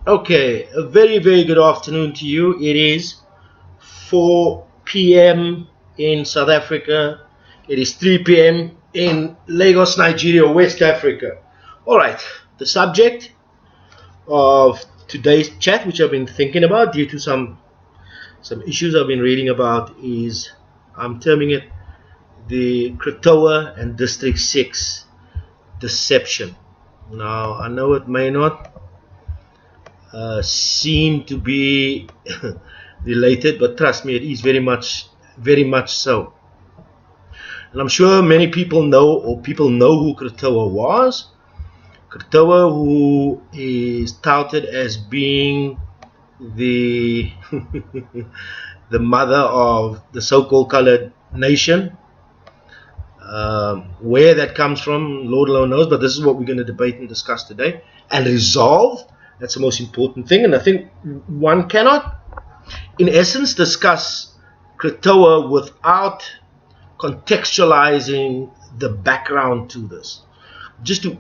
Okay, a very, very good afternoon to you. It is 4 p.m. in South Africa. It is 3 p.m. in Lagos, Nigeria, West Africa. All right, the subject of today's chat, which I've been thinking about due to some issues I've been reading about, is I'm terming it the Krotoa and District 6 deception. Now, I know it may not seem to be related, but trust me, it is very much so. And I'm sure many people know who Krotoa was. Krotoa, who is touted as being the the mother of the so-called colored nation. Where that comes from, Lord alone knows, but this is what we're going to debate and discuss today and resolve. That's the most important thing, and I think one cannot, in essence, discuss Krotoa without contextualizing the background to this. Just to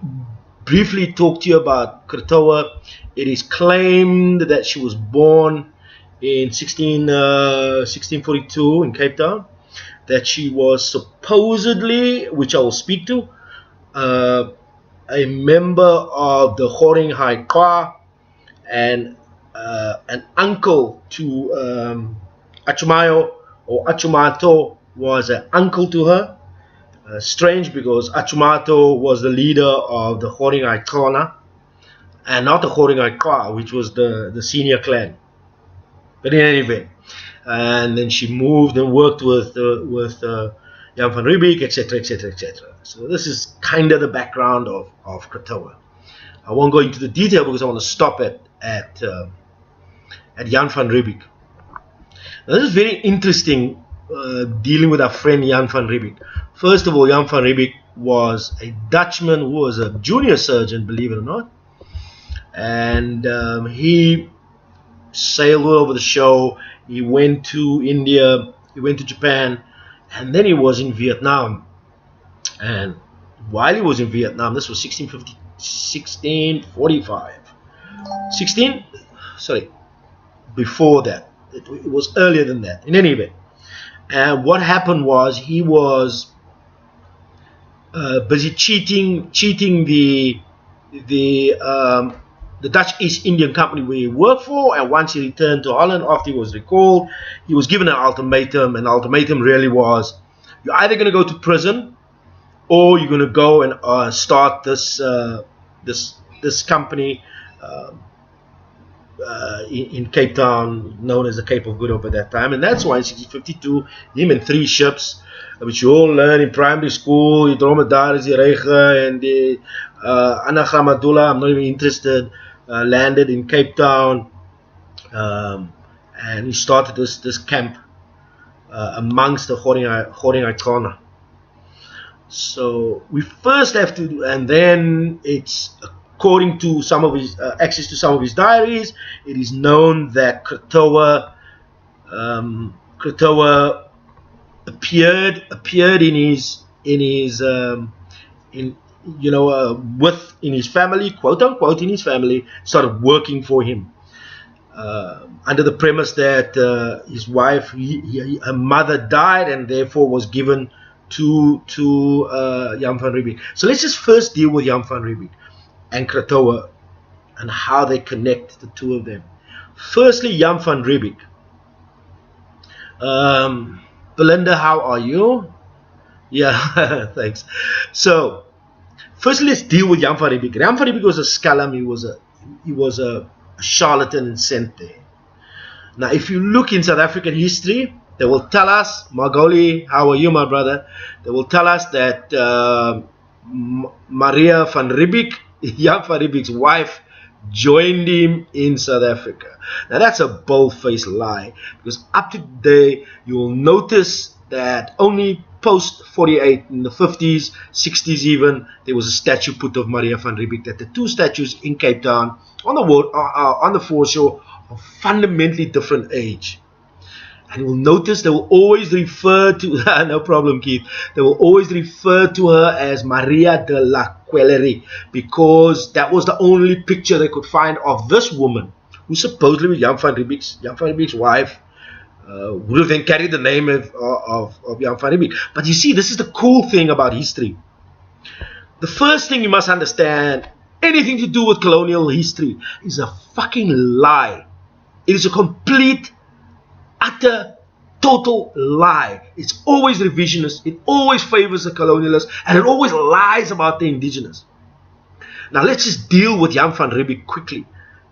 briefly talk to you about Krotoa, it is claimed that she was born in 1642 in Cape Town, that she was supposedly, which I will speak to, a member of the Horing High Kwa, and an uncle to Achumayo, or Achumato was an uncle to her. Strange, because Achumato was the leader of the Horing High Kwa, and not the Horing High Kwa, which was the senior clan. But in any event, and then she moved and worked with Jan van Riebeeck, etc., etc., etc. So this is kind of the background of Krotoa. I won't go into the detail because I want to stop at Jan van Riebeeck. Now, this is very interesting, dealing with our friend Jan van Riebeeck. First of all, Jan van Riebeeck was a Dutchman who was a junior surgeon, believe it or not, and he sailed all over the show. He went to India, he went to Japan, and then he was in Vietnam. And while he was in Vietnam, this was 1645. Before that. It was earlier than that. In any event. And what happened was he was busy cheating the Dutch East Indian Company where he worked for, and once he returned to Holland after he was recalled, he was given an ultimatum, and the ultimatum really was, you're either going to go to prison or you're going to go and start this company in Cape Town, known as the Cape of Good Hope at that time. And that's why in 1652, him and 3 ships, which you all learn in primary school, the Dromedaris, the Rege, and the Anagramadula, I'm not even interested, landed in Cape Town, and he started this camp amongst the Horing High Kwa. So we first have to, and then it's according to some of his access to some of his diaries, it is known that Krotoa appeared in his family, quote unquote, in his family, started working for him, under the premise that his wife, her mother died, and therefore was given to Jan van Riebeeck. So let's just first deal with Jan van Riebeeck and Krotoa and how they connect, the two of them. Firstly, Jan van Riebeeck. Belinda, how are you? Yeah, thanks. So, firstly, let's deal with Jan van Riebeeck. Jan van Riebeeck was a scalum. He was a charlatan and sent there. Now, if you look in South African history, they will tell us, Margoli, how are you, my brother? They will tell us that Maria van Riebeeck, Jan van Riebeeck's wife, joined him in South Africa. Now, that's a bold-faced lie, because up to today, you will notice that only post-48, in the 50s, 60s even, there was a statue put of Maria van Riebeeck, that the 2 statues in Cape Town, on the foreshore, of fundamentally different age. And you will notice they will always refer to, no problem, Keith, they will always refer to her as Maria de la Quellerie, because that was the only picture they could find of this woman who supposedly Jan van Riebeeck's wife, would have then carried the name of Jan van Riebeeck. But you see, this is the cool thing about history. The first thing you must understand, anything to do with colonial history is a fucking lie. It is a complete, utter, total lie. It's always revisionist. It always favors the colonialists, and it always lies about the indigenous. Now let's just deal with Jan van Riebeeck quickly.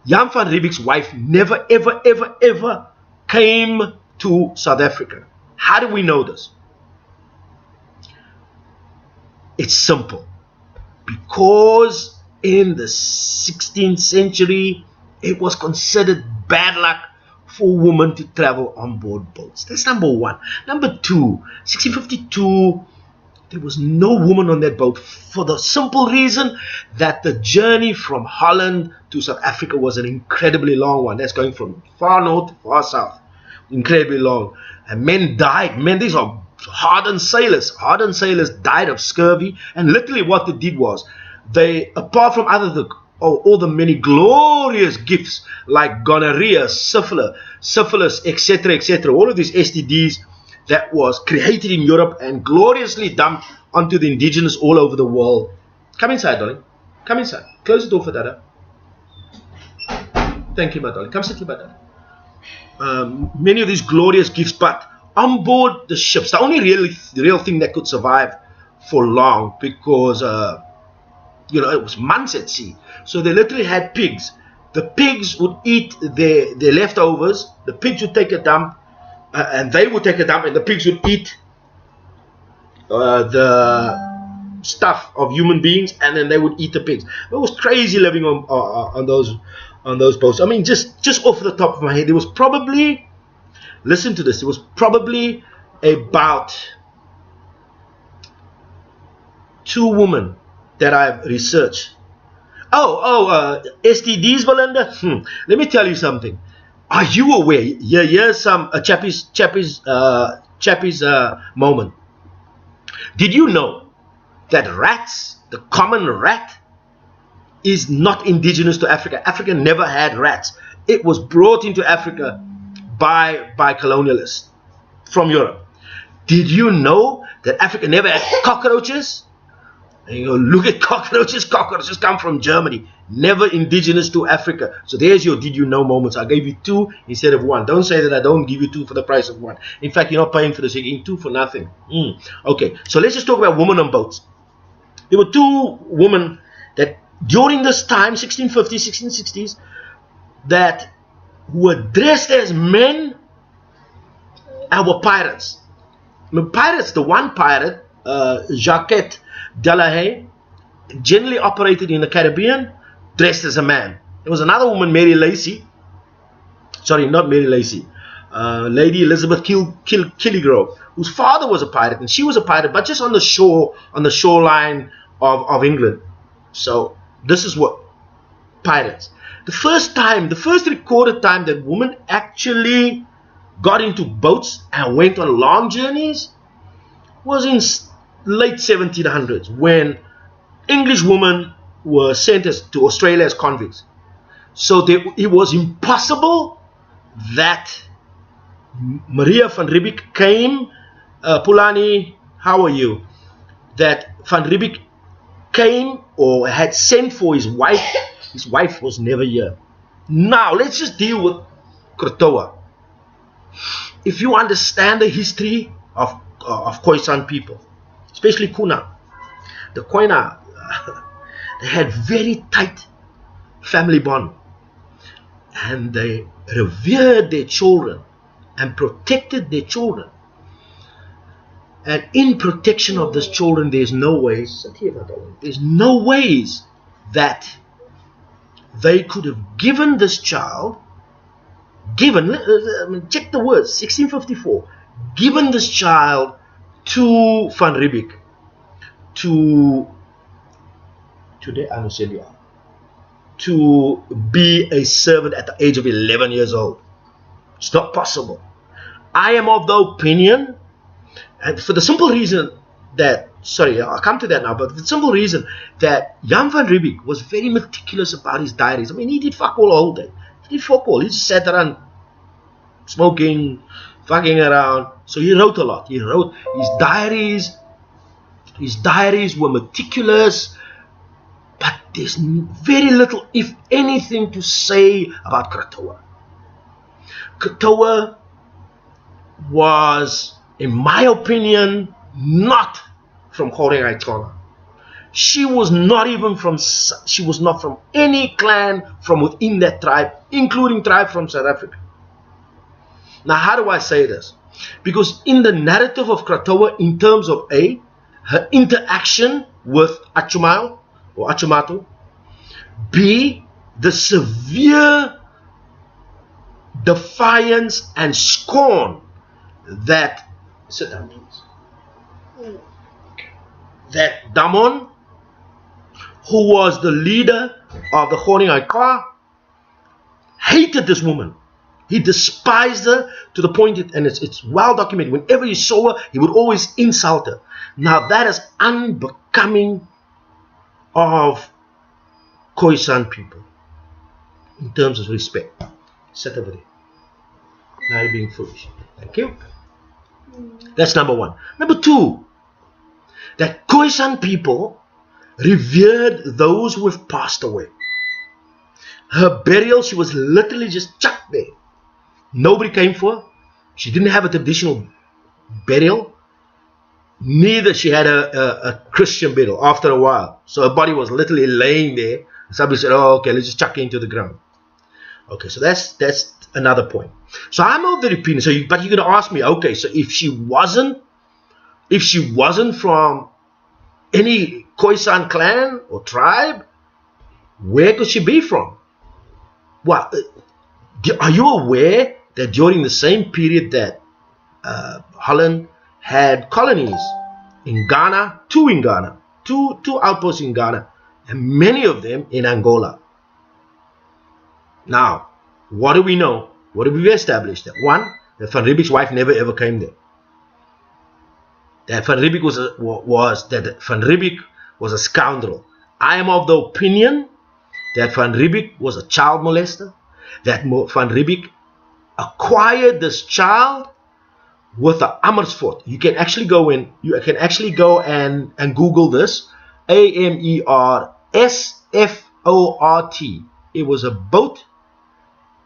Jan van Riebeeck's wife never, ever, ever, ever came to South Africa. How do we know this? It's simple. Because in the 16th century, it was considered bad luck for women to travel on board boats. That's number one. Number two, 1652, there was no woman on that boat for the simple reason that the journey from Holland to South Africa was an incredibly long one. That's going from far north to far south. Incredibly long. And men died. Men, these are hardened sailors. Hardened sailors died of scurvy. And literally what they did was, they, apart from all the many glorious gifts like gonorrhea, syphilis, etc., all of these STDs that was created in Europe and gloriously dumped onto the indigenous all over the world. Come inside, darling. Come inside. Close the door for Dada. Thank you, my darling. Come sit here, my darling. Many of these glorious gifts, but on board the ships, the only real thing that could survive for long, because it was months at sea. So they literally had pigs. The pigs would eat their leftovers. The pigs would take a dump, and they would take a dump, and the pigs would eat the stuff of human beings, and then they would eat the pigs. It was crazy living on those boats. I mean, just off the top of my head, there was probably, listen to this, there was probably about 2 women that I've researched. STDs, Belinda? Let me tell you something. Are you aware? Here's some Chappie's moment. Did you know that rats, the common rat, is not indigenous to Africa? Africa never had rats. It was brought into Africa by colonialists from Europe. Did you know that Africa never had cockroaches? And you go, look at cockroaches. Cockroaches come from Germany, never indigenous to Africa. So there's your did you know moments. I gave you 2 instead of 1. Don't say that I don't give you 2 for the price of 1. In fact, you're not paying for this. You're getting 2 for nothing. Okay, so let's just talk about women on boats. There were 2 women that during this time, 1650s, 1660s, that were dressed as men and were pirates. The one pirate, Jacques Delahaye, generally operated in the Caribbean, dressed as a man. There was another woman, Lady Elizabeth Killigrew, whose father was a pirate, and she was a pirate, but just on the shoreline of England. So this is what pirates. The first recorded time that women actually got into boats and went on long journeys was in late 1700s, when English women were sent to Australia as convicts. So it was impossible that Maria van Riebeeck came, Pulani, how are you? That van Riebeeck came or had sent for his wife. His wife was never here. Now let's just deal with Krotoa. If you understand the history of Khoisan people, especially Kuna, the Koina, they had very tight family bond, and they revered their children and protected their children. And in protection of these children, there's no ways that they could have given this child, check the words, 1654, given this child to Van Riebeeck to be a servant at the age of 11 years old. It's not possible. I am of the opinion, and for the simple reason that, I'll come to that now, but for the simple reason that Jan van Riebeeck was very meticulous about his diaries. I mean, he did fuck all day. He fuck all. He just sat around smoking, fucking around. So he wrote a lot. He wrote his diaries. His diaries were meticulous, but there's very little, if anything, to say about Krotoa. Krotoa was, in my opinion, not from Krotoa. She was not even from, she was not from any clan from within that tribe, including tribe from South Africa. Now, how do I say this? Because in the narrative of Krotoa, in terms of A, her interaction with Achumayo or Achumatu, B, the severe defiance and scorn that, sit down please, that Damon, who was the leader of the Khoring hated this woman. He despised her to the point, and it's well documented, whenever he saw her, he would always insult her. Now that is unbecoming of Khoisan people in terms of respect. Sit over there. Now you're being foolish. Thank you. That's number one. Number two, that Khoisan people revered those who have passed away. Her burial, she was literally just chucked there. Nobody came for her. She didn't have a traditional burial. Neither she had a Christian burial after a while. So her body was literally laying there. Somebody said, oh, okay, let's just chuck it into the ground. Okay, so that's another point. So I'm of the opinion, but you're going to ask me, okay, so if she wasn't from any Khoisan clan or tribe, where could she be from? Well, are you aware that during the same period that Holland had colonies in Ghana, two outposts in Ghana, and many of them in Angola? Now, what do we know? What have we established? That one, that Van Riebeeck's wife never ever came there. That Van Riebeeck was a scoundrel. I am of the opinion that Van Riebeeck was a child molester. That Van Riebeeck acquired this child with the Amersfoort. You can actually go and Google this. Amersfoort. It was a boat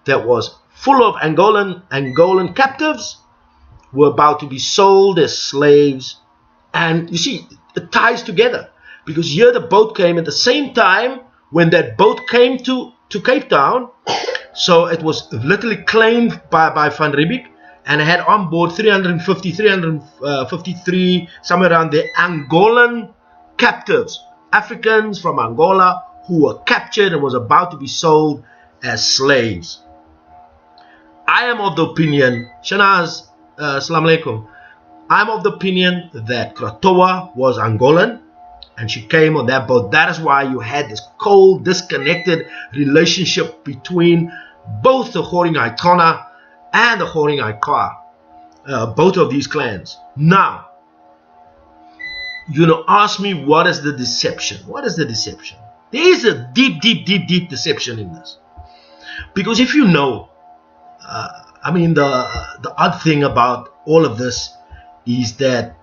that was full of Angolan captives, were about to be sold as slaves. And you see, it ties together, because here the boat came at the same time when that boat came to Cape Town. So it was literally claimed by Van Riebeeck, and it had on board 353, somewhere around there, Angolan captives, Africans from Angola who were captured and was about to be sold as slaves. I am of the opinion, Shanaz, Assalamu alaikum, I'm of the opinion that Krotoa was Angolan, and she came on that boat. That is why you had this cold, disconnected relationship between both the Khoring and the Khoring both of these clans. Now, ask me, what is the deception? What is the deception? There is a deep deception in this. Because if you know, the odd thing about all of this is that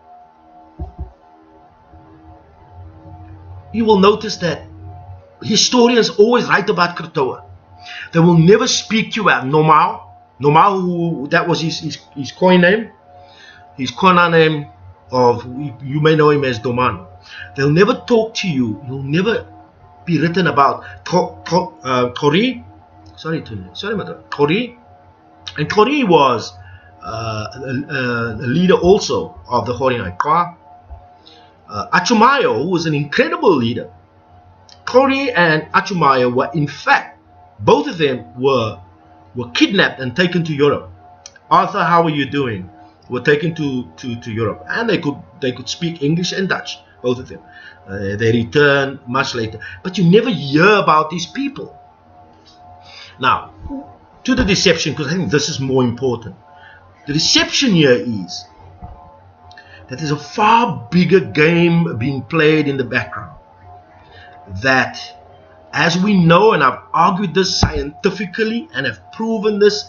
you will notice that historians always write about Krotoa. They will never speak to you about Normal, who that was his Khoi name, his Khona name of, you may know him as Doman. They'll never talk to you. You'll never be written about Khori. Khori. And Khori was a leader also of the Khoring Aikwa. Achumayo, who was an incredible leader. Khori and Achumayo were, in fact, both of them were kidnapped and taken to Europe. Arthur, how are you doing? Were taken to Europe, and they could speak English and Dutch, both of them. They returned much later, but you never hear about these people. Now, to the deception, because I think this is more important. The deception here is that there's a far bigger game being played in the background. That as we know, and I've argued this scientifically and have proven this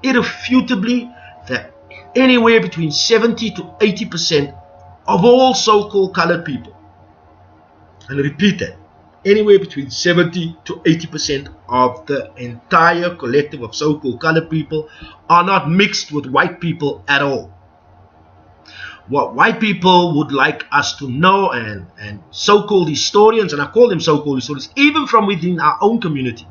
irrefutably, that anywhere between 70 to 80% of all so-called colored people, and repeat that, anywhere between 70 to 80% of the entire collective of so-called colored people are not mixed with white people at all. What white people would like us to know, and so-called historians, and I call them so-called historians, even from within our own community,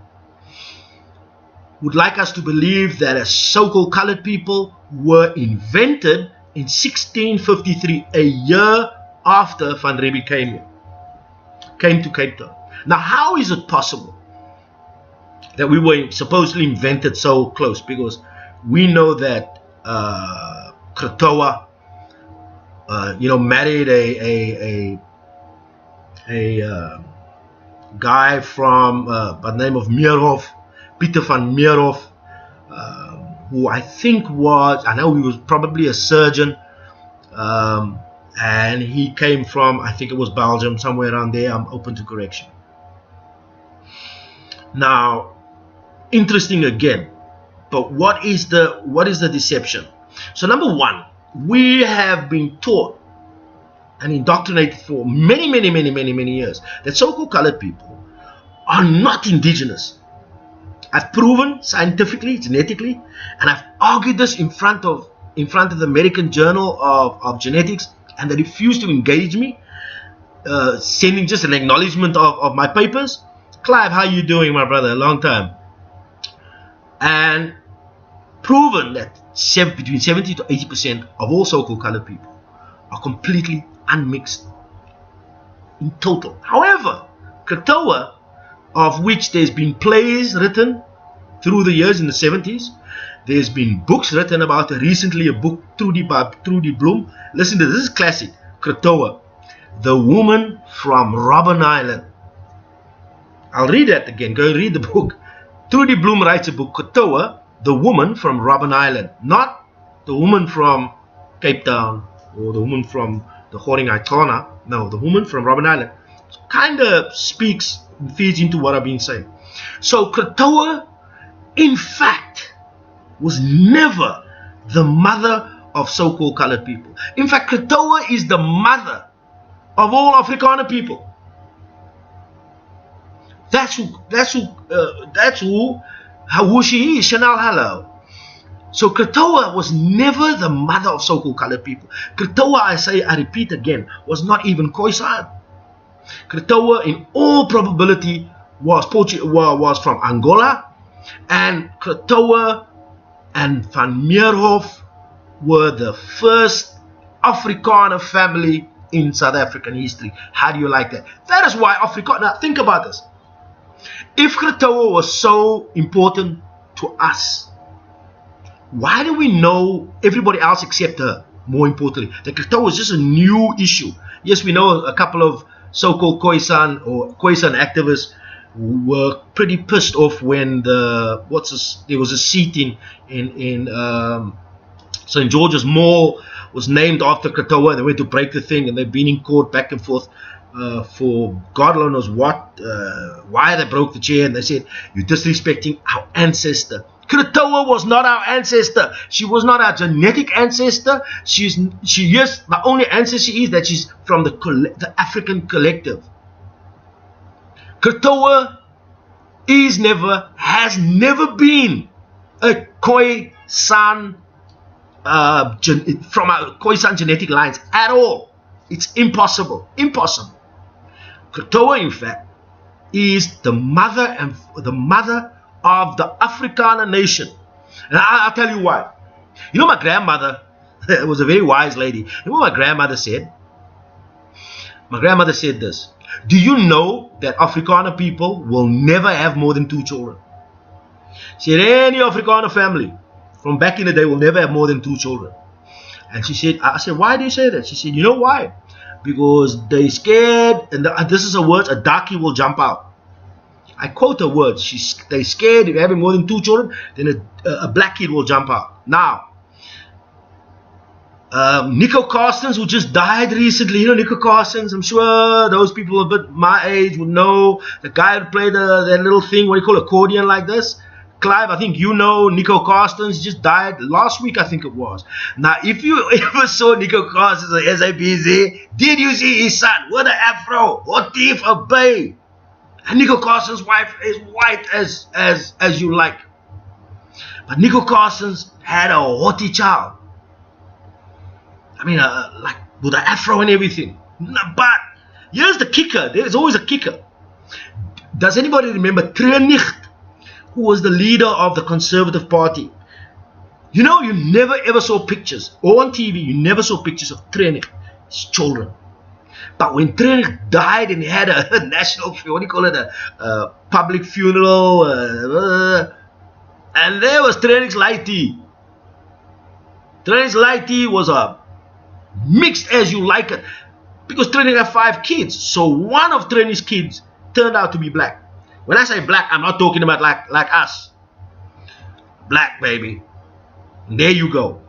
would like us to believe that as so-called colored people were invented in 1653, a year after Van Riebeeck came to Cape Town. Now, how is it possible that we were supposedly invented so close? Because we know that Krotoa, married a guy from by the name of Meerhof, Peter van Meerhof, who I know he was probably a surgeon, and he came from, I think it was Belgium, somewhere around there. I'm open to correction. Now, interesting again, but what is the deception? So number one, we have been taught and indoctrinated for many years that so-called colored people are not indigenous. I've proven scientifically, genetically, and I've argued this in front of the American Journal of Genetics, and they refused to engage me, sending just an acknowledgement of my papers. Clive, how you doing, my brother? A long time. And proven that between 70 to 80% of all so-called colored people are completely unmixed in total. However, Krotoa, of which there's been plays written through the years in the 70s, there's been books written about it. Recently, a book by Trudy Bloom. Listen to this, this is classic. Krotoa, the woman from Robben Island. I'll read that again. Go read the book. Trudy Bloom writes a book, Krotoa, the woman from Robben Island. Not the woman from Cape Town or the woman from the Krotoa. No, the woman from Robben Island. Kind of feeds into what I've been saying. So Krotoa, in fact, was never the mother of so-called colored people. In fact, Krotoa is the mother of all Afrikaner people. That's who she is. Chanel, hello. So Krotoa was never the mother of so-called colored people. Krotoa, I repeat again, was not even Khoisan. Krotoa, in all probability, was from Angola, and Krotoa and Van Meerhof were the first Afrikaner family in South African history. How do you like that? That is why Afrikaner. Now think about this. If Krotoa was so important to us, why do we know everybody else except her? More importantly, that Krotoa was just a new issue. Yes, we know a couple of so-called Khoisan or Khoisan activists who were pretty pissed off when there was a seat in St. George's Mall was named after Krotoa, and they went to break the thing, and they've been in court back and forth for God knows what, why they broke the chair, and they said, you're disrespecting our ancestor. Krotoa was not our ancestor. She was not our genetic ancestor. The only ancestor is that she's from the African collective. Krotoa has never been a Khoisan from our Khoisan genetic lines at all. It's impossible. Krotoa, in fact, is the mother of the Afrikaner nation. And I'll tell you why. You know, my grandmother was a very wise lady. You know what my grandmother said? My grandmother said this. Do you know that Afrikaner people will never have more than 2 children? She said, any Afrikaner family from back in the day will never have more than 2 children. And she said, I said, why do you say that? She said, you know why? Because they scared, and this is her words, a darkie will jump out. I quote her words. They scared if having more than 2 children, then a black kid will jump out. Now, Nico Carstens, who just died recently. You know Nico Carstens? I'm sure those people a bit my age would know. The guy who played that little thing, what do you call accordion like this? Clive, I think you know Nico Carstens. He just died last week, I think it was. Now, if you ever saw Nico Carstens on SABC, did you see his son with an afro? What thief a bay? And Nico Carstens' wife is white as you like. But Nico Carstens had a haughty child. I mean, like with an afro and everything. But here's the kicker. There's always a kicker. Does anybody remember Treenicht, who was the leader of the Conservative Party? You know, you never ever saw pictures, or on TV, you never saw pictures of Treenicht, his children. But when Treenicht died and he had a national, what do you call it, a public funeral, and there was Treenicht's Lighty. Treenicht's Lighty was a mixed as you like it, because Treenicht had 5 kids. So one of Treenicht's kids turned out to be black. When I say black, I'm not talking about like us. Black, baby. And there you go.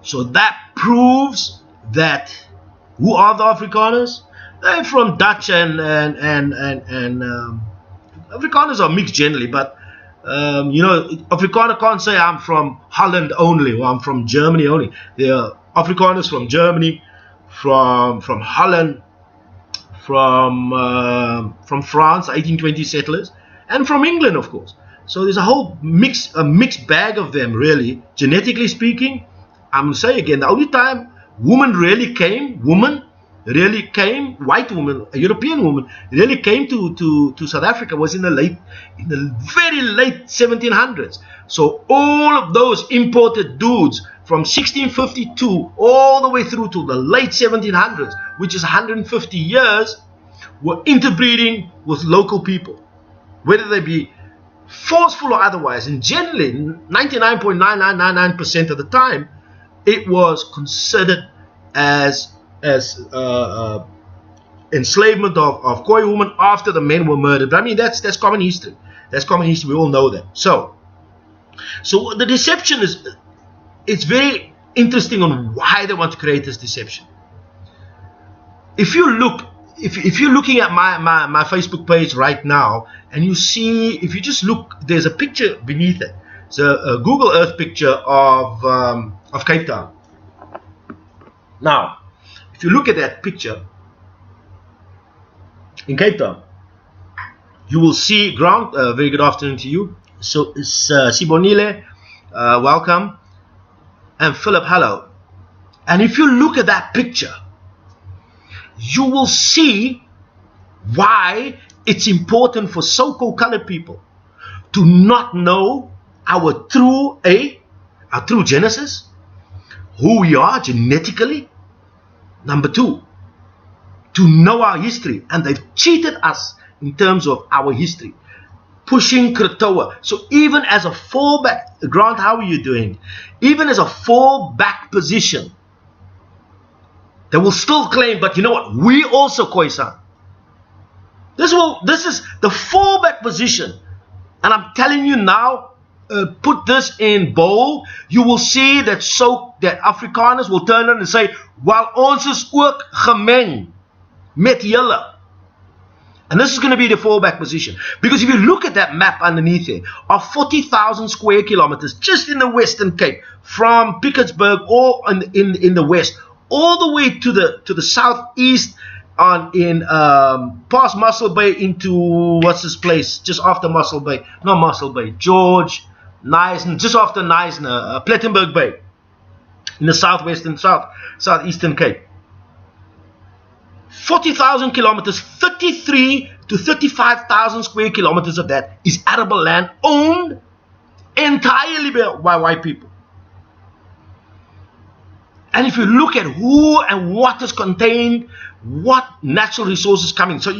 So that proves that who are the Afrikaners? They're from Dutch and Afrikaners are mixed generally, but you know, Afrikaner can't say I'm from Holland only or I'm from Germany only. There are Afrikaners from Germany, from Holland, from France, 1820 settlers, and from England, of course. So there's a whole mixed bag of them, really. Genetically speaking, I'm going to say again, the only time white woman, a European woman, really came to South Africa was in the very late 1700s. So all of those imported dudes from 1652 all the way through to the late 1700s, which is 150 years, were interbreeding with local people, whether they be forceful or otherwise. And generally, 99.9999% of the time, it was considered as enslavement of Khoi women after the men were murdered. But I mean, that's common history. That's common history. We all know that. So the deception is, it's very interesting on why they want to create this deception. If you're looking at my Facebook page right now, and you see, if you just look, there's a picture beneath it. It's a Google Earth picture of Cape Town. Now, if you look at that picture in Cape Town, you will see Grant. Very good afternoon to you. So it's Sibonile, welcome, and Philip, hello. And if you look at that picture, you will see why it's important for so-called colored people to not know our true genesis, who we are genetically. Number 2, to know our history, and they've cheated us in terms of our history, pushing Krotoa. So even as a fallback, Grant, how are you doing? Even as a fallback position, they will still claim, but you know what? We also Khoisan. This is the fallback position, and I'm telling you now. Put this in bold. You will see that Afrikaners will turn around and say, "Wel, ons is ook gemeng met julle." And this is going to be the fallback position, because if you look at that map underneath there, of 40,000 square kilometers just in the Western Cape, from Pietersburg or in the west, all the way to the southeast, past Muscle Bay into what's this place just after Muscle Bay? Not Muscle Bay, George. Neisner, just after Neisner, Plettenberg Bay, in the southeastern Cape. 40,000 kilometers, 33 to 35,000 square kilometers of that is arable land owned entirely by white people. And if you look at who and what is contained, what natural resources coming, so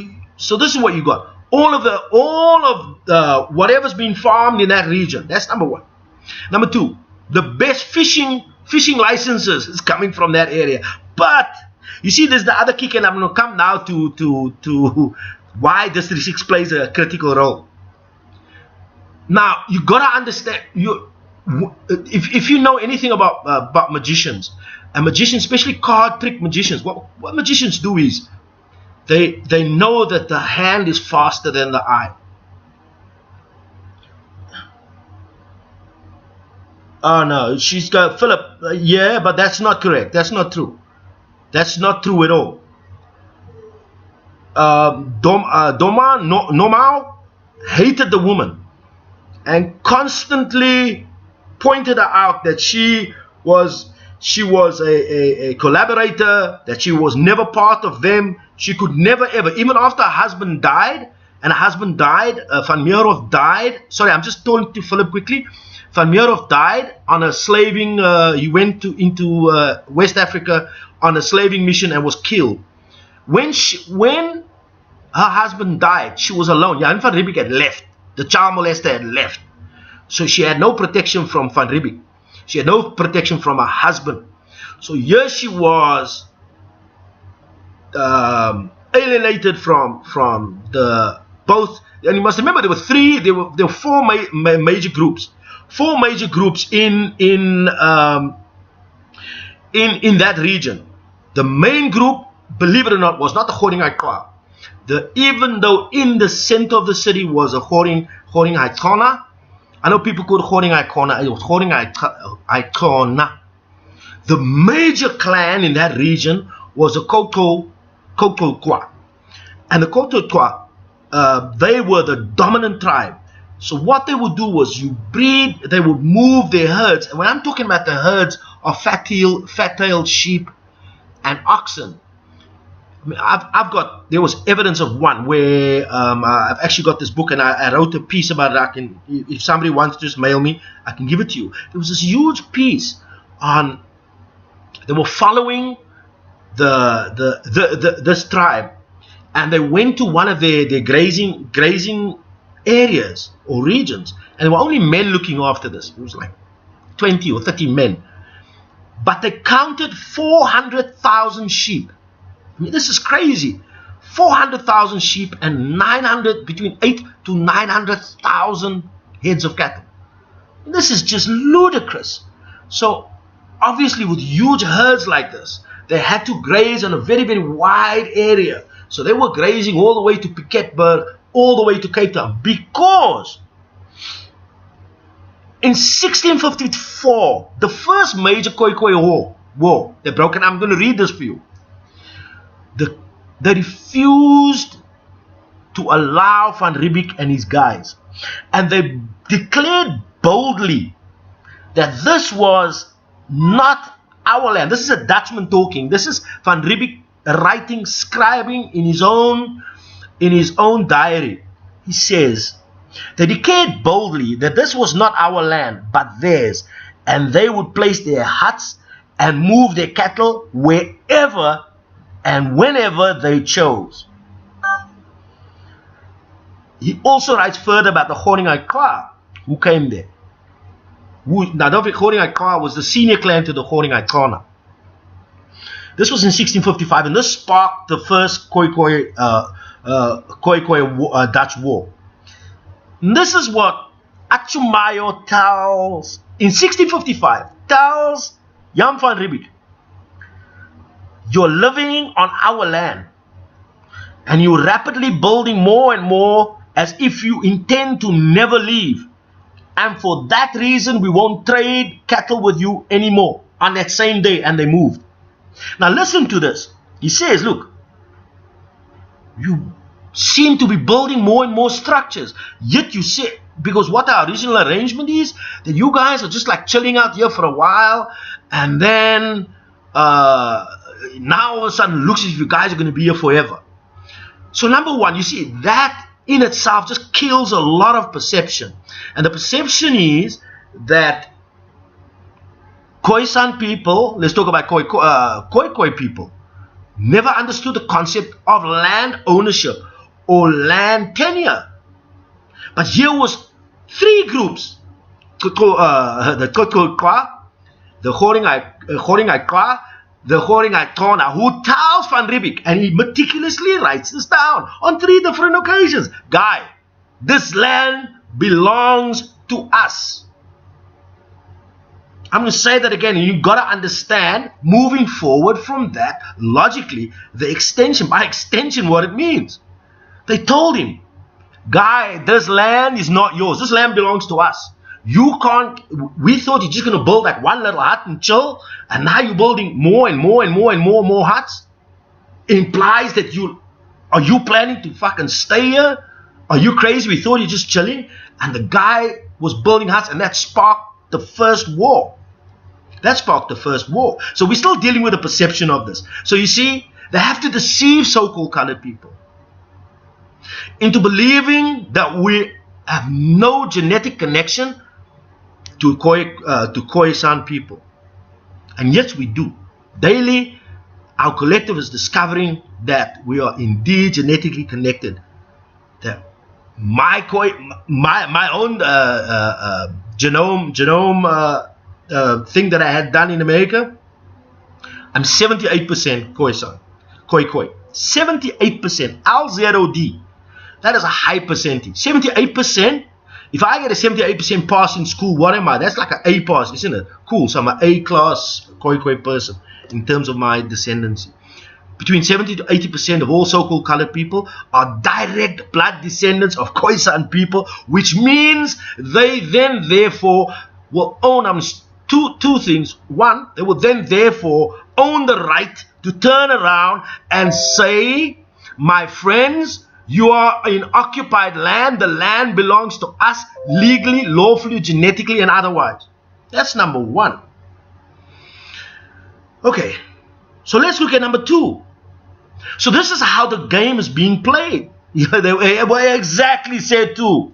this is what you got. All of the whatever's been farmed in that region. That's number 1. Number 2, the best fishing licenses is coming from that area. But you see, there's the other kick, and I'm going to come now to why District 6 plays a critical role. Now you got to understand, if you know anything about magicians, and magicians, especially card trick magicians, what magicians do is they know that the hand is faster than the eye. Oh no, she's got Philip. Yeah, but that's not correct. That's not true. That's not true at all. Nomau hated the woman and constantly pointed her out that she was a collaborator, that she was never part of them. She could never ever, even after her husband died, Van Meerhof died. Sorry, I'm just talking to Philip quickly. Van Meerhof died on a slaving, he went into West Africa on a slaving mission and was killed. When her husband died, she was alone. Jan van Riebeeck had left. The child molester had left. So she had no protection from Van Riebeeck. She had no protection from her husband. So here she was alienated from the both. And you must remember there were four major groups. Four major groups in that region. The main group, believe it or not, was not the Khoring Khoa. Even though in the center of the city was a Khoring Khona. I know people call it Khoring Khona. It was Khoring Khona. The major clan in that region was the Krotoa. And the Krotoa, they were the dominant tribe. So what they would do was they would move their herds. And when I'm talking about the herds of fat-tailed sheep and oxen, I mean, there was evidence of one where I've actually got this book and I wrote a piece about it. If somebody wants to just mail me, I can give it to you. There was this huge piece on, they were following this tribe, and they went to one of their grazing areas or regions, and there were only men looking after this. It was like 20 or 30 men, but they counted 400,000 sheep. I mean, this is crazy. 400,000 sheep and between 8 to 900,000 heads of cattle. This is just ludicrous. So obviously with huge herds like this, they had to graze on a very, very wide area. So they were grazing all the way to Piketberg, all the way to Cape Town, because in 1654, the first major Khoikhoi war, they broke it. I'm going to read this for you. They refused to allow Van Riebeeck and his guys, and they declared boldly that this was not our land. This is a Dutchman talking. This is Van Riebeeck writing, scribing in his own diary. He says, they declared boldly that this was not our land but theirs, and they would place their huts and move their cattle wherever and whenever they chose. He also writes further about the Khoring Khoa who came there. Now, don't forget, Khoring Khoa was the senior clan to the Khoring Khona. This was in 1655, and this sparked the first Khoikhoi Dutch War. And this is what Achumayo tells, in 1655, tells Jan van Riebeeck. You're living on our land, and you're rapidly building more and more as if you intend to never leave. And for that reason, we won't trade cattle with you anymore. On that same day, and they moved. Now listen to this. He says, look, you seem to be building more and more structures. Yet you say, because what our original arrangement is, that you guys are just like chilling out here for a while, and then now all of a sudden it looks as if you guys are going to be here forever. So number one, you see, that in itself just kills a lot of perception. And the perception is that Khoisan people, let's talk about Khoi people, never understood the concept of land ownership or land tenure. But here was three groups, the Krotoa, the Khoring Khoa, the Khoring Khona, who tells Van Riebeeck, and he meticulously writes this down on 3 different occasions. Guy, this land belongs to us. I'm going to say that again. You've got to understand, moving forward from that, logically, the extension, by extension, what it means. They told him, guy, this land is not yours. This land belongs to us. You can't, we thought you're just going to build like one little hut and chill, and now you're building more and more and more and more and more huts. It implies that are you planning to fucking stay here? Are you crazy? We thought you're just chilling. And the guy was building huts, and that sparked the first war. That sparked the first war. So we're still dealing with the perception of this. So you see, they have to deceive so-called colored people into believing that we have no genetic connection to Khoisan people. And yes, we do. Daily, our collective is discovering that we are indeed genetically connected. That my own genome thing that I had done in America, I'm 78% Khoisan, Khoi. 78%, L0D. That is a high percentage. 78%. If I get a 78% pass in school, what am I? That's like an A pass, isn't it? Cool. So I'm an A class Khoi person in terms of my descendancy. Between 70 to 80% of all so-called colored people are direct blood descendants of Khoisan people, which means they then therefore will own two things. One, they will then therefore own the right to turn around and say, my friends, you are in occupied land. The land belongs to us legally, lawfully, genetically, and otherwise. That's number one. Okay, so let's look at number two. So this is how the game is being played. They were exactly said too.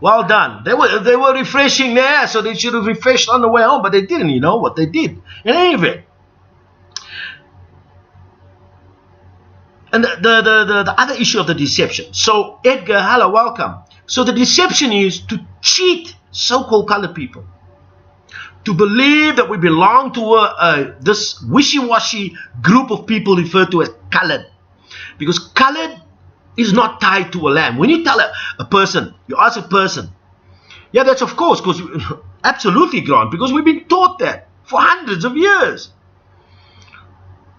Well done. They were refreshing there, so they should have refreshed on the way home, but they didn't. You know what they did. In any event. And the other issue of the deception. So Edgar, hello, welcome. So the deception is to cheat so-called colored people, to believe that we belong to this wishy-washy group of people referred to as colored, because colored is not tied to a land. When you tell a person, you ask a person, yeah, that's of course, because absolutely, Grant, because we've been taught that for hundreds of years.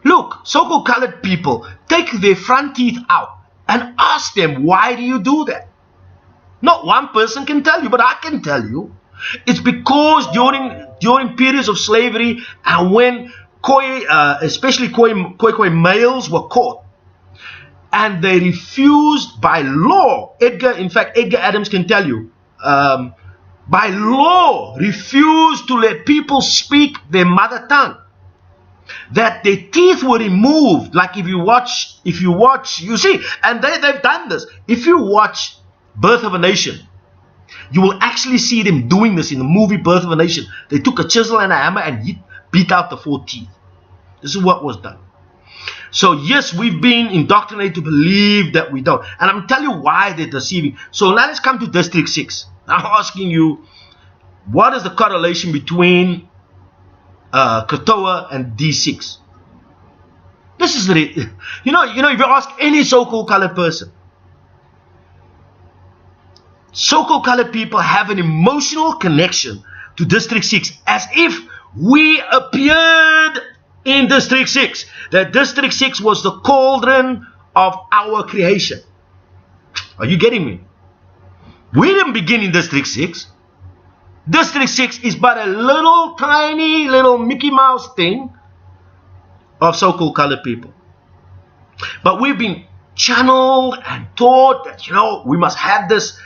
Look, so-called colored people, take their front teeth out and ask them, why do you do that? Not one person can tell you, but I can tell you. It's because during periods of slavery, and when especially Khoi males were caught, and they refused by law, Edgar Adams can tell you, by law, refused to let people speak their mother tongue, that their teeth were removed. Like if you watch, you see, and they've done this. If you watch Birth of a Nation, you will actually see them doing this in the movie Birth of a Nation. They took a chisel and a hammer and beat out the 4 teeth. This is what was done. So yes, we've been indoctrinated to believe that we don't. And I'm telling you why they're deceiving. So now let's come to District 6. I'm asking you, what is the correlation between Krotoa and D6? This is the, you know, if you ask any so-called colored person, so-called colored people have an emotional connection to District 6, as if we appeared in District 6. That District 6 was the cauldron of our creation. Are you getting me? We didn't begin in District 6. District 6 is but a little tiny little Mickey Mouse thing of so-called colored people. But we've been channeled and taught that, we must have this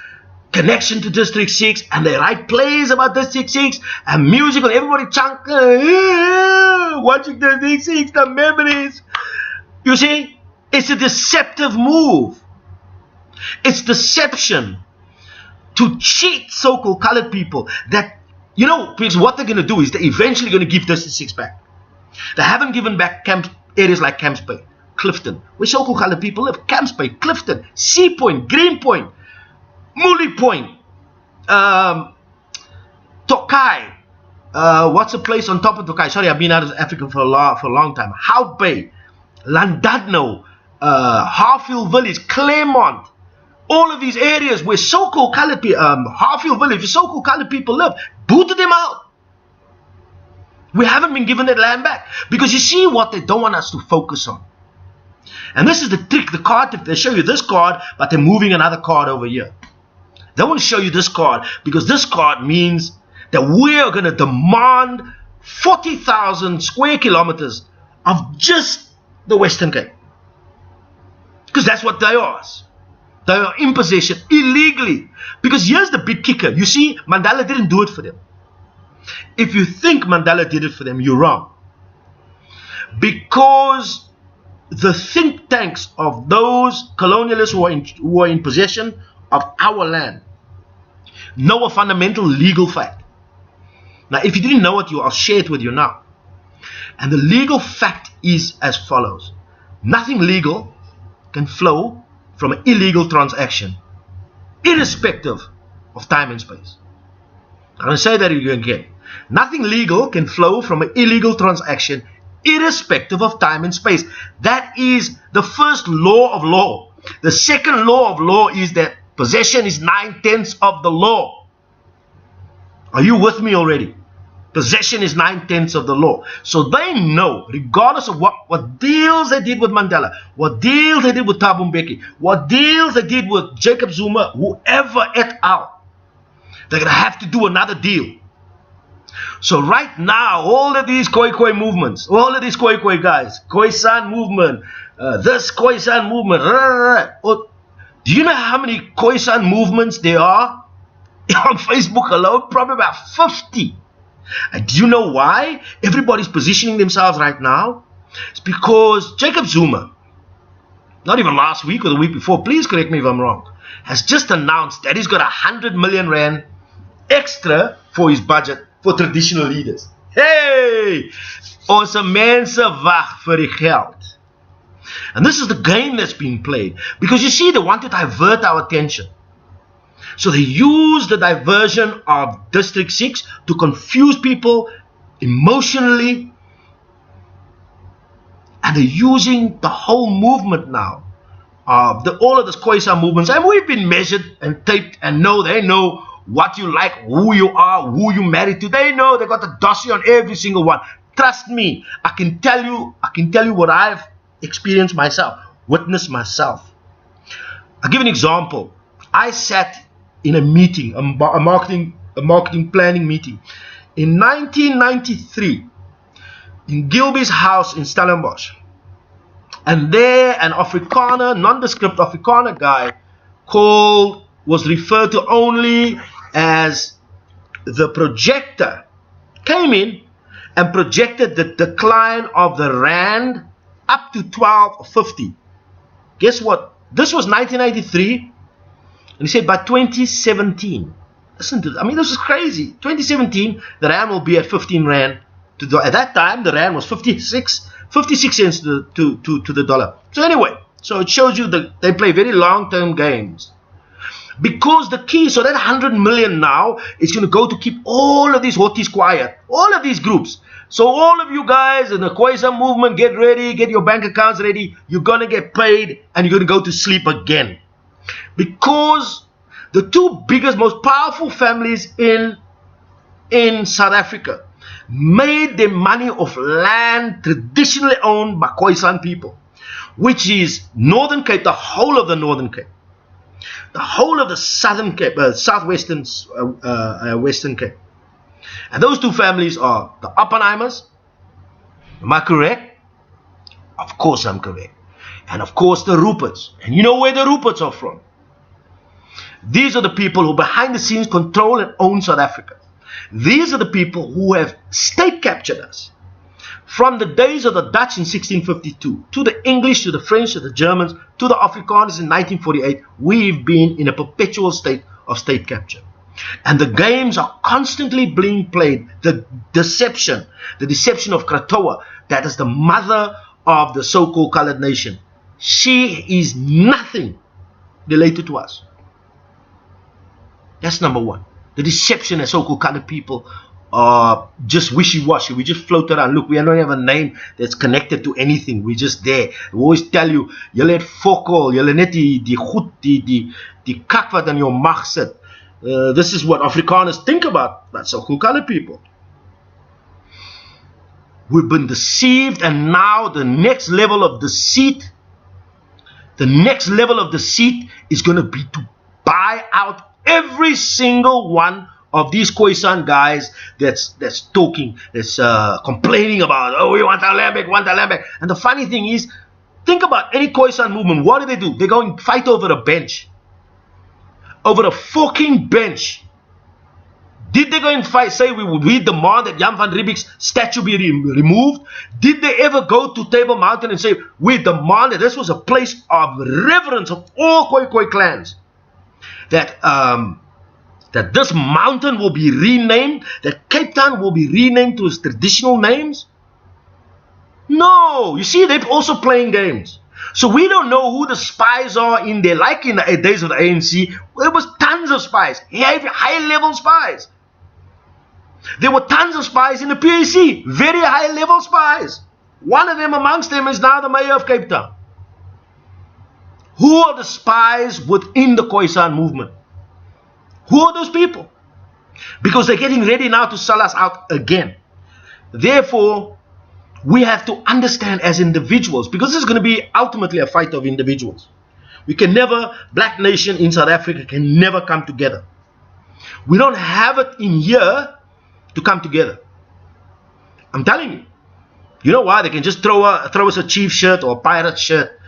connection to District 6, and they write plays about District 6 and music, and everybody watching District 6, the memories. You see, it's a deceptive move. It's deception to cheat so-called colored people that, because what they're going to do is they're eventually going to give District 6 back. They haven't given back areas like Camps Bay, Clifton, where so-called colored people live. Camps Bay, Clifton, Sea Point, Green Point, Mooly Point, Tokai, what's the place on top of Tokai? Sorry, I've been out of Africa for a long time. Hout Bay, Landudno, Harfield Village, Claremont, all of these areas where so-called colored people, Harfield Village, where so-called colored people live, booted them out. We haven't been given that land back. Because you see what they don't want us to focus on. And this is the trick, the card, they show you this card, but they're moving another card over here. They want to show you this card, because this card means that we are going to demand 40,000 square kilometers of just the Western Cape. Because that's what they are. They are in possession illegally. Because here's the big kicker. You see, Mandela didn't do it for them. If you think Mandela did it for them, you're wrong. Because the think tanks of those colonialists who are in possession of our land know a fundamental legal fact. Now, if you didn't know it, I'll share it with you now. And the legal fact is as follows. Nothing legal can flow from an illegal transaction, irrespective of time and space. I'm going to say that again. Nothing legal can flow from an illegal transaction, irrespective of time and space. That is the first law of law. The second law of law is that possession is 9/10 of the law. Are you with me already? Possession is 9/10 of the law. So they know, regardless of what deals they did with Mandela, what deals they did with Thabo Mbeki, what deals they did with Jacob Zuma, whoever et al., they're going to have to do another deal. So right now, all of these Khoi movements, all of these Khoi guys, Khoisan movement, this Khoisan movement, do you know how many Khoisan movements there are on Facebook alone? Probably about 50. And do you know why everybody's positioning themselves right now? It's because Jacob Zuma, not even last week or the week before, please correct me if I'm wrong, has just announced that he's got 100 million rand extra for his budget for traditional leaders. Hey! Ons mense wag vir die geld. And this is the game that's being played. Because you see, they want to divert our attention. So they use the diversion of District 6 to confuse people emotionally. And they're using the whole movement now. All of this Khoisan movements. And we've been measured and taped and they know what you like, who you are, who you married to. They know, they got the dossier on every single one. Trust me, I can tell you what I've experienced myself, witnessed myself. I'll give an example. I sat in a meeting, a marketing planning meeting in 1993 in Gilby's house in Stellenbosch. And there an Afrikaner, nondescript Afrikaner guy was referred to only as the projector, came in and projected the decline of the rand up to 12.50. Guess what? This was 1993. And he said by 2017, listen to this. I mean, this is crazy. 2017, the rand will be at 15 rand. At that time, the rand was 56 cents to the dollar. So anyway, so it shows you that they play very long-term games. Because the key, so that 100 million now is going to go to keep all of these hotties quiet. All of these groups. So all of you guys in the Khoisan movement, get ready, get your bank accounts ready. You're going to get paid and you're going to go to sleep again. Because the two biggest, most powerful families in South Africa made their money off land traditionally owned by Khoisan people, which is Northern Cape, the whole of the Northern Cape, the whole of the Southern Cape, Southwestern Western Cape. And those two families are the Oppenheimers. Am I correct? Of course I'm correct. And of course the Ruperts. And you know where the Ruperts are from. These are the people who behind the scenes control and own South Africa. These are the people who have state captured us. From the days of the Dutch in 1652, to the English, to the French, to the Germans, to the Afrikaners in 1948, we've been in a perpetual state of state capture. And the games are constantly being played. The deception of Krotoa, that is the mother of the so-called colored nation. She is nothing related to us. That's number one. The deception that so-called colored people are just wishy-washy. We just float around. Look, we don't have a name that's connected to anything. We're just there. We always tell you, julle het fokol, julle net die goed, die kak wat in jou mag sit. This is what Afrikaners think about so-called colored people. We've been deceived, and now the next level of deceit, is going to be to buy out every single one of these Khoisan guys that's talking, that's complaining about, oh, we want our land back, And the funny thing is, think about any Khoisan movement. What do? They go and fight over a bench. Over a fucking bench. Did they go and fight, say we demand that Jan van Riebeeck's statue be removed? Did they ever go to Table Mountain and say, we demand that this was a place of reverence of all Khoi clans? That this mountain will be renamed, that Cape Town will be renamed to its traditional names? No, you see, they're also playing games. So we don't know who the spies are in there. Like in the days of the ANC, there was tons of spies, high-level spies. There were tons of spies in the PAC, very high-level spies. One of them amongst them is now the mayor of Cape Town. Who are the spies within the Khoisan movement? Who are those people? Because they're getting ready now to sell us out again. Therefore, we have to understand as individuals, because this is going to be ultimately a fight of individuals. We can never, black nation in South Africa can never come together. We don't have it in here to come together. I'm telling you. You know why? They can just throw us a chief shirt or a pirate shirt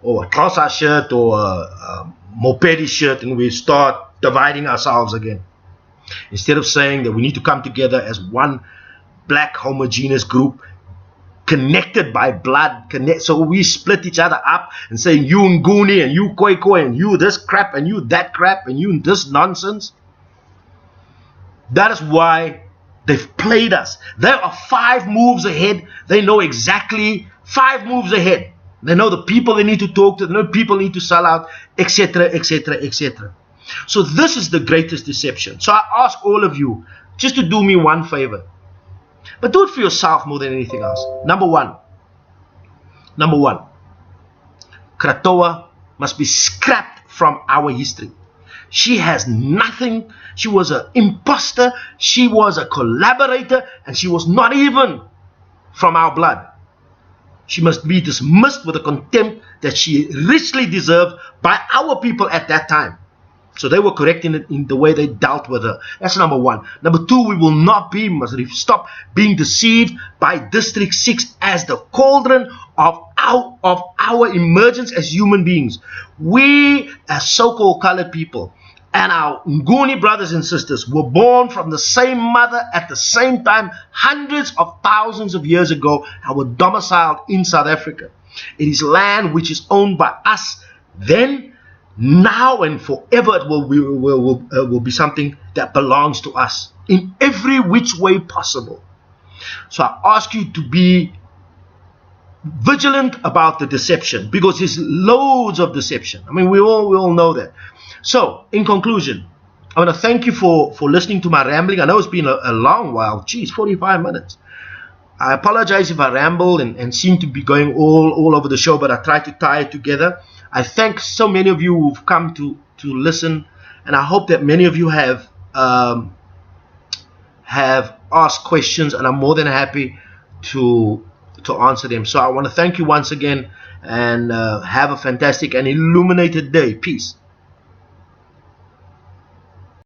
or a Xhosa shirt or a Mopedi shirt, and we start dividing ourselves again. Instead of saying that we need to come together as one black homogeneous group, connected by blood, so we split each other up and saying you Nguni and you Khoi and you this crap and you that crap and you this nonsense. That is why they've played us. They are 5 moves ahead. They know exactly 5 moves ahead. They know the people they need to talk to, they know people need to sell out, etc., etc., etc. So this is the greatest deception. So I ask all of you just to do me one favor. But do it for yourself more than anything else. Number one, Krotoa must be scrapped from our history. She has nothing. She was an imposter. She was a collaborator. And she was not even from our blood. She must be dismissed with a contempt that she richly deserved by our people at that time. So they were correct in the way they dealt with her. That's number one. Number two, we must stop being deceived by District 6 as the cauldron of our emergence as human beings. We, as so-called colored people, and our Nguni brothers and sisters were born from the same mother at the same time, hundreds of thousands of years ago, and were domiciled in South Africa. It is land which is owned by us then, now and forever. It will be something that belongs to us in every which way possible. So I ask you to be vigilant about the deception, because there's loads of deception. I mean, we all know that. So in conclusion, I want to thank you for listening to my rambling. I know it's been a long while. Geez, 45 minutes. I apologize if I ramble and seem to be going all over the show, but I try to tie it together. I thank so many of you who've come to listen, and I hope that many of you have asked questions, and I'm more than happy to answer them. So I want to thank you once again, and have a fantastic and illuminated day. Peace.